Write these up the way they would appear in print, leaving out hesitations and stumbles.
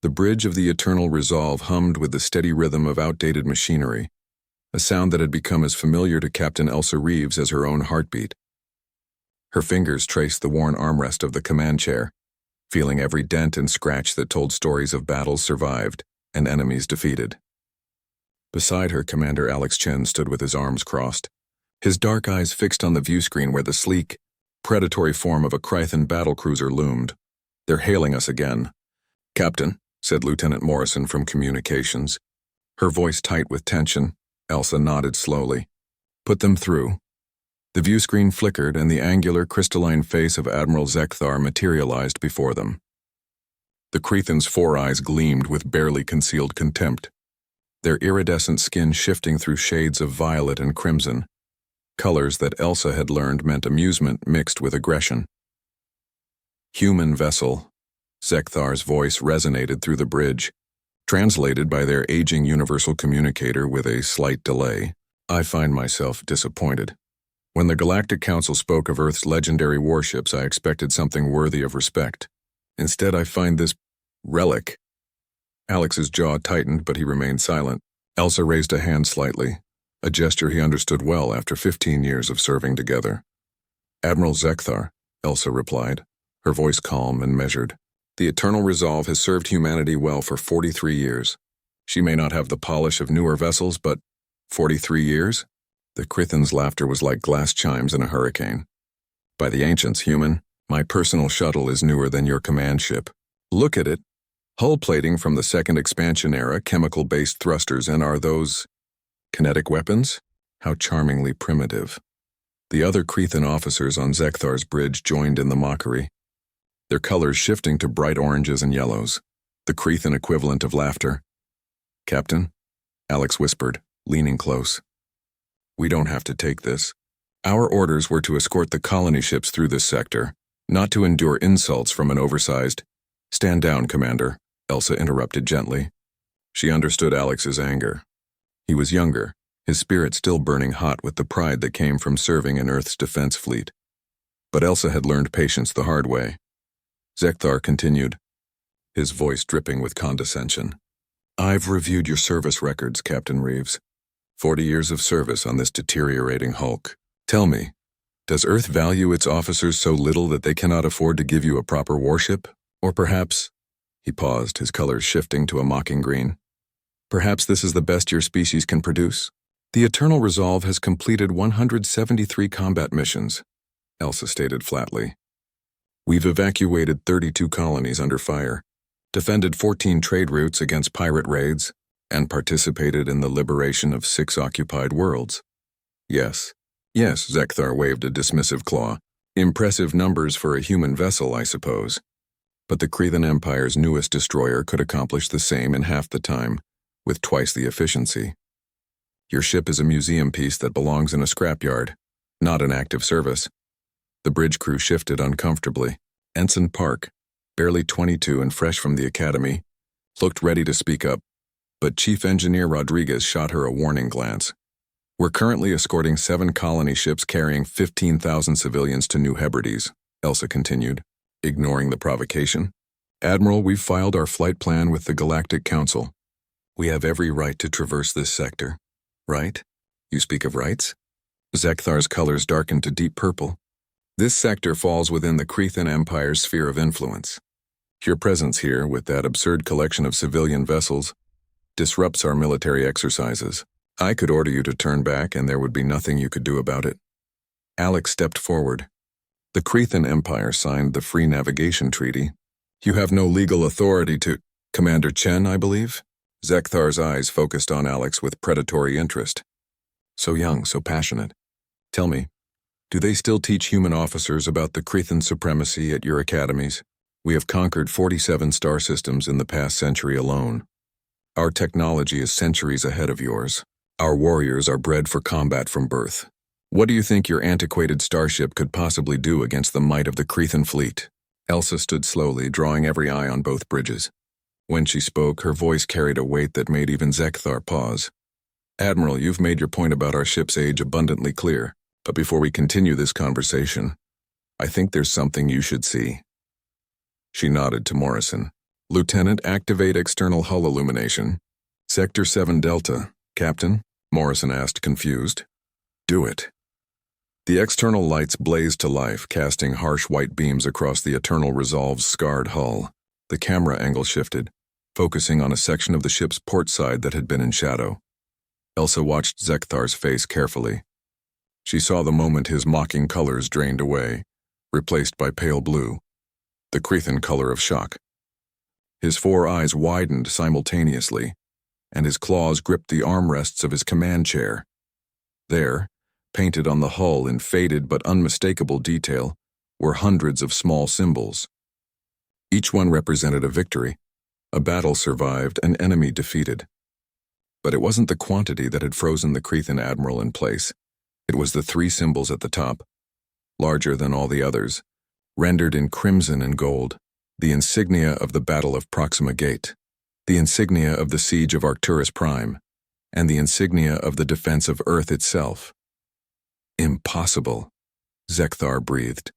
The bridge of the Eternal Resolve hummed with the steady rhythm of outdated machinery, a sound that had become as familiar to Captain Elsa Reeves as her own heartbeat. Her fingers traced the worn armrest of the command chair, feeling every dent and scratch that told stories of battles survived and enemies defeated. Beside her, Commander Alex Chen stood with his arms crossed, his dark eyes fixed on the viewscreen where the sleek, predatory form of a Krythan battlecruiser loomed. "They're hailing us again." "Captain," said Lieutenant Morrison from communications, her voice tight with tension. Elsa nodded slowly. "Put them through." The viewscreen flickered and the angular, crystalline face of Admiral Zekthar materialized before them. The Krythan's four eyes gleamed with barely concealed contempt, their iridescent skin shifting through shades of violet and crimson, colors that Elsa had learned meant amusement mixed with aggression. "Human vessel," Zekthar's voice resonated through the bridge, translated by their aging universal communicator with a slight delay. "I find myself disappointed. When the Galactic Council spoke of Earth's legendary warships, I expected something worthy of respect. Instead, I find this relic." Alex's jaw tightened, but he remained silent. Elsa raised a hand slightly, a gesture he understood well after 15 years of serving together. "Admiral Zekthar," Elsa replied, her voice calm and measured. "The Eternal Resolve has served humanity well for 43 years. She may not have the polish of newer vessels, but 43 years? The Krythan's laughter was like glass chimes in a hurricane. "By the ancients, human, my personal shuttle is newer than your command ship. Look at it. Hull plating from the second expansion era, chemical-based thrusters, and are those kinetic weapons? How charmingly primitive." The other Krythan officers on Zekthar's bridge joined in the mockery, their colors shifting to bright oranges and yellows, the Krythan equivalent of laughter. "Captain," Alex whispered, leaning close, "we don't have to take this. Our orders were to escort the colony ships through this sector, not to endure insults from an oversized—" "Stand down, Commander," Elsa interrupted gently. She understood Alex's anger. He was younger, his spirit still burning hot with the pride that came from serving in Earth's defense fleet. But Elsa had learned patience the hard way. Zekthar continued, his voice dripping with condescension. "I've reviewed your service records, Captain Reeves. 40 years of service on this deteriorating hulk. Tell me, does Earth value its officers so little that they cannot afford to give you a proper warship? Or perhaps—" He paused, his colors shifting to a mocking green. "Perhaps this is the best your species can produce? The Eternal Resolve has completed 173 combat missions," Elsa stated flatly. "We've evacuated 32 colonies under fire, defended 14 trade routes against pirate raids, and participated in the liberation of 6 occupied worlds." Yes, Zekthar waved a dismissive claw. "Impressive numbers for a human vessel, I suppose. But the Krythan Empire's newest destroyer could accomplish the same in half the time, with twice the efficiency. Your ship is a museum piece that belongs in a scrapyard, not an active service." The bridge crew shifted uncomfortably. Ensign Park, barely 22 and fresh from the academy, looked ready to speak up, but Chief Engineer Rodriguez shot her a warning glance. "We're currently escorting 7 colony ships carrying 15,000 civilians to New Hebrides," Elsa continued, ignoring the provocation. "Admiral, we've filed our flight plan with the Galactic Council. We have every right to traverse this sector." "Right? You speak of rights?" Zekthar's colors darkened to deep purple. "This sector falls within the Krythan Empire's sphere of influence. Your presence here, with that absurd collection of civilian vessels, disrupts our military exercises. I could order you to turn back and there would be nothing you could do about it." Alex stepped forward. "The Krythan Empire signed the Free Navigation Treaty. You have no legal authority to—" "Commander Chen, I believe?" Zekthar's eyes focused on Alex with predatory interest. "So young, so passionate. Tell me, do they still teach human officers about the Krythan supremacy at your academies? We have conquered 47 star systems in the past century alone. Our technology is centuries ahead of yours. Our warriors are bred for combat from birth. What do you think your antiquated starship could possibly do against the might of the Krythan fleet?" Elsa stood slowly, drawing every eye on both bridges. When she spoke, her voice carried a weight that made even Zekthar pause. "Admiral, you've made your point about our ship's age abundantly clear, but before we continue this conversation, I think there's something you should see." She nodded to Morrison, Lieutenant, activate external hull illumination. Sector 7 Delta. Captain? Morrison asked, confused. Do it. The external lights blazed to life, casting harsh white beams across the Eternal Resolve's scarred hull. The camera angle shifted, focusing on a section of the ship's port side that had been in shadow. Elsa watched Zekthar's face carefully. She saw the moment his mocking colors drained away, replaced by pale blue, the Crethan color of shock. His 4 eyes widened simultaneously, and his claws gripped the armrests of his command chair. There, painted on the hull in faded but unmistakable detail, were hundreds of small symbols. Each one represented a victory, a battle survived, an enemy defeated. But it wasn't the quantity that had frozen the Crethan Admiral in place. It was the 3 symbols at the top, larger than all the others, rendered in crimson and gold, the insignia of the Battle of Proxima Gate, the insignia of the Siege of Arcturus Prime, and the insignia of the defense of Earth itself. Impossible, Zekthar breathed,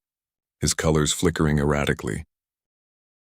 his colors flickering erratically.